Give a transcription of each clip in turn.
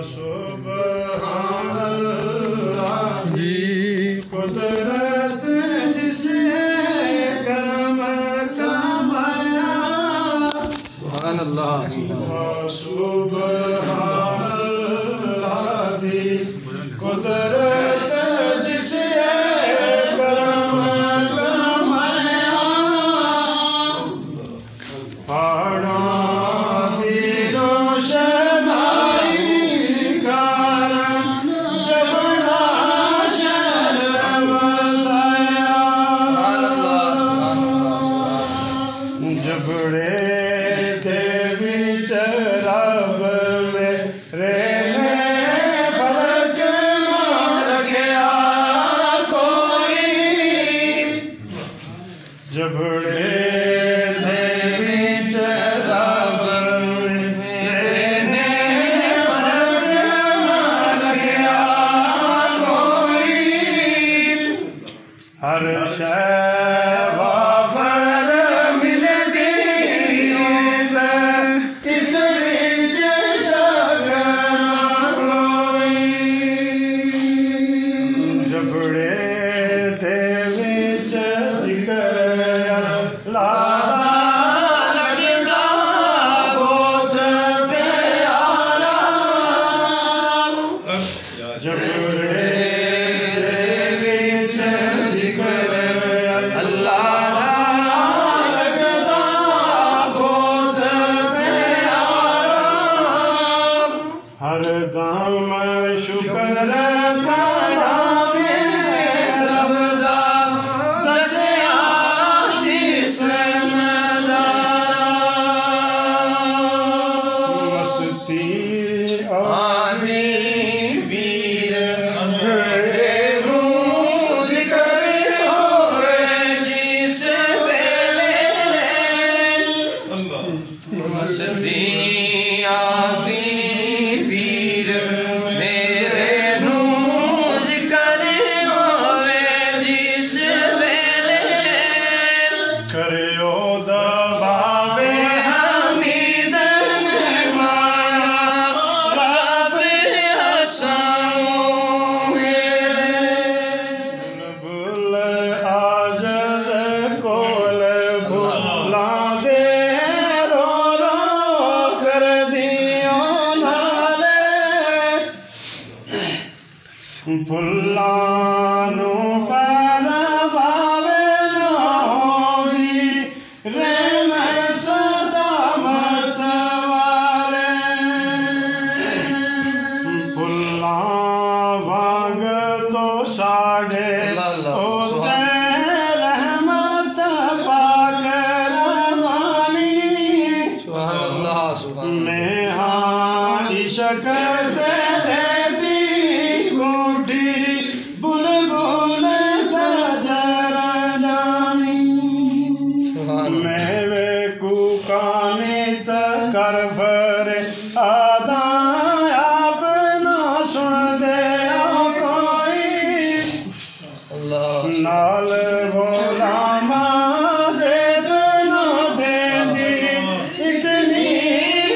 सुभान अल्लाह जी कुदरत जिसे करम कमाया। सुभान अल्लाह सुभान अल्लाह जी कुदरत जिसे करम कमाया। पहाड़ा दी रोशनाई कारण जबड़ा शहर बसाया। जबड़े दे विच रब मेरे फर्क मार गया कोई। जबड़े दे विच रब मेरे फर्क मार गया कोई। हर शय वाफर मिल गई इस विच शगन लोई। जबड़े दे विच जिक्र अल्लाह लगदा बहुत प्यारा। जबड़े दे विच जिक्र अल्लाह लगदा बहुत प्यारा। हर दम शुक्र करा रब दा दसिया जिस मस्ती आदि वीर जिक्र होवे जिस वेले। मस्ती आदि वीर मेरे नू जिक्र होवे जिस वेले। करियो दबावे हमीदन माया रब हसानों बुल आजज़ कोल बुला दे रो रो कर दियो नाले। फुल्लानू परवावे नौदी रेन सदा मत वाले। फुल्ला वांग तो साढ़े ओते रहमत पाक रवानी। मैं हाँ इश्क तेरे दी कोठी बुलबुल तजरा जानी। मैं वे कुकानित कर फरे आदा आप ना सुन दे कोई। नाल बोला माज़ेब ना दे दी इतनी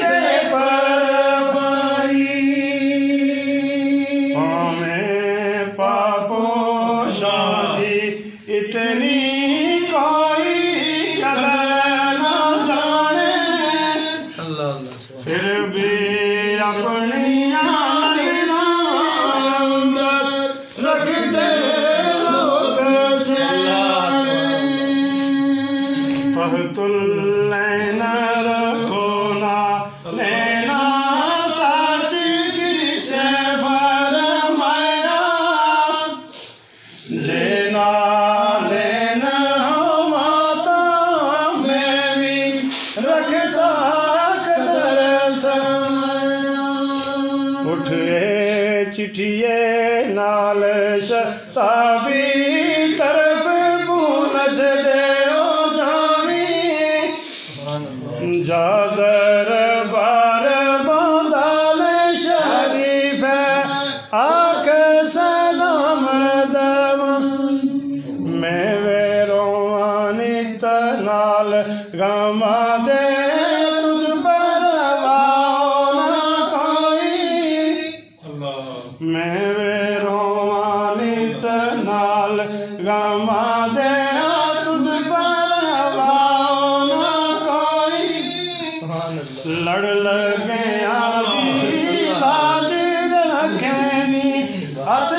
बेपरवाही। हमें पापो शादी इतनी कोई कदर ना जाने। फिर भी अपनी आईना अंदर रखते लोग सियाने। फहतुल्लैन रखो ना लेना सच किसे फरमाया। जेना लेना माता मैं भी रखता कदर समाया। उठे चिठिए नाल शताबी तरफ पूनच दे ओ जानी। जादर बार बादल शरीफ आख सलाम दम। मैं वे रोवानित नाल गमा दे तुझ पर वाओ ना कोई। बल गमा दे तुझ पर ना कोई लड़ लगे आदि लाज रखेनी अत